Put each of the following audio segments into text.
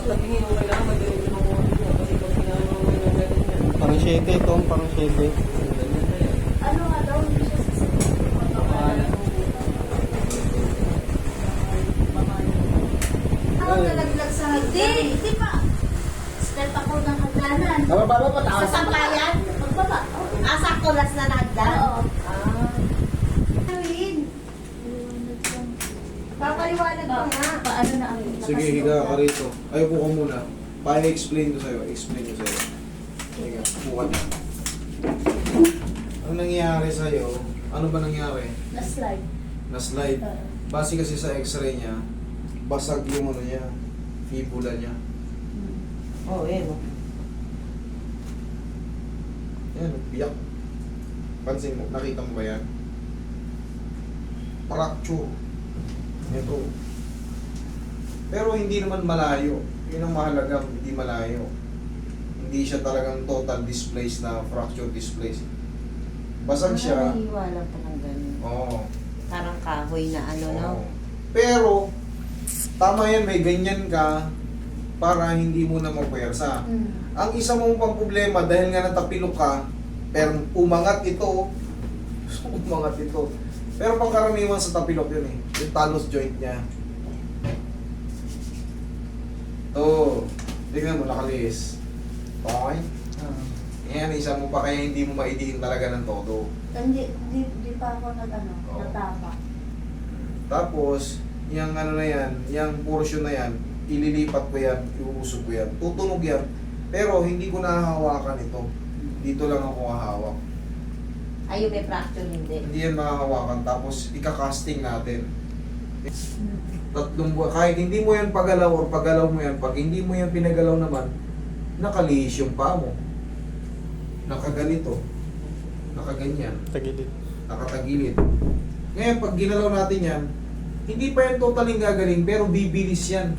Laging yung kailangan magaling ng mga mo. Kasi pag pinano mo yung ganyan. Parang 7 ito, parang 7. Ganyan na yan. Ano nga daw, hindi siya Ako nalaglag sa hagdan. Hindi pa. Step ako ng hagdanan. Baba pa, Sa taas. sampayan? Magbaba. Sakto last na nagdan. Oo. Gawin. Papaliwanag ko nga. Paano na ang Sige, higa ka rito. Ay, upo ka muna. Pa-explain ko sa'yo. Explain ko sa'yo. Sige, upo ka na. Ano nangyari sa'yo? Ano ba nangyari? Na-slide. Na-slide. Base kasi sa x-ray niya, basag yung ano niya, fibula niya. Oo, eh. Yan, biyak. Pansin mo, nakita mo ba yan? Fracture. Ito. Pero hindi naman malayo. Yun ang mahalaga, hindi malayo. Hindi siya talagang total displaced na fracture displaced. Basag siya. Naniwala pa ng ganun. Oo. Parang kahoy na ano, no? Oo. Pero, tama yan, may ganyan ka para hindi mo na mapuwersa. Ang isa mong pang problema, dahil nga natapilok ka, pero umangat ito, umangat ito. Pero pangkaraniwan sa tapilok yun eh, yung talus joint niya. To, tingnan mo, nakalis. Okay? Yan, isa mo pa kaya hindi mo maidiin talaga ng todo. Hindi pa ako Oo. natapa. Tapos, yung ano na yan, yung portion na yan, ililipat ko yan, iuusog ko yan, tutunog yan. Pero hindi ko nahahawakan ito. Dito lang ako hahawak. Ayun, may fracture hindi. Hindi yan mahahawakan. Tapos, ikakasting natin. 3 buwan. Kahit hindi mo yan pagalaw or pagalaw mo yan, pag hindi mo yan pinagalaw naman, nakalihis yung paa mo. Nakaganito. Nakaganyan. Tagilid. Nakatagilid. Ngayon, pag ginalaw natin yan, hindi pa yan totaling gagaling, pero bibilis yan.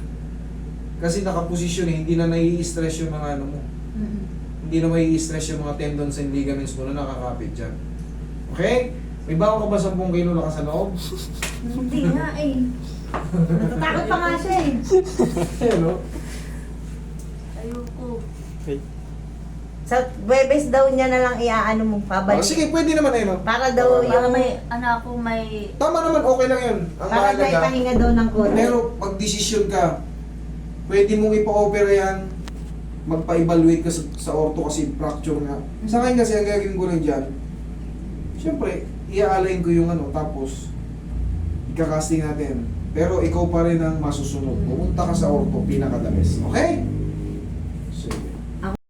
Kasi nakaposisyon eh, hindi na nai-stress yung mga ano mo. Hindi na mai-stress yung mga tendons and ligaments mo na nakakapit dyan. Okay? May bago ka ba 10 kilo na ka sa loob? Hindi nga eh. Natatakot pa nga siya eh. Ano? Ayoko. Okay. Sa Webes daw niya na lang iaano mo, Oh, pabalik. sige, pwede naman eh, no? Para daw Para yung may, ano ako, may... Tama naman, okay lang yun. Ang para may mahalaga. pahinga daw ng konti. Pero pag desisyon ka, pwede mong ipa-opera yan, magpa-evaluate ka sa ortho kasi fracture nga. Sa akin kasi, ang gagawin ko lang dyan, syempre, i-align ko yung ano, tapos, ikakasting natin. Pero ikaw pa rin ang masusunod. Pumunta ka sa ortho, pinaka-the best. Okay?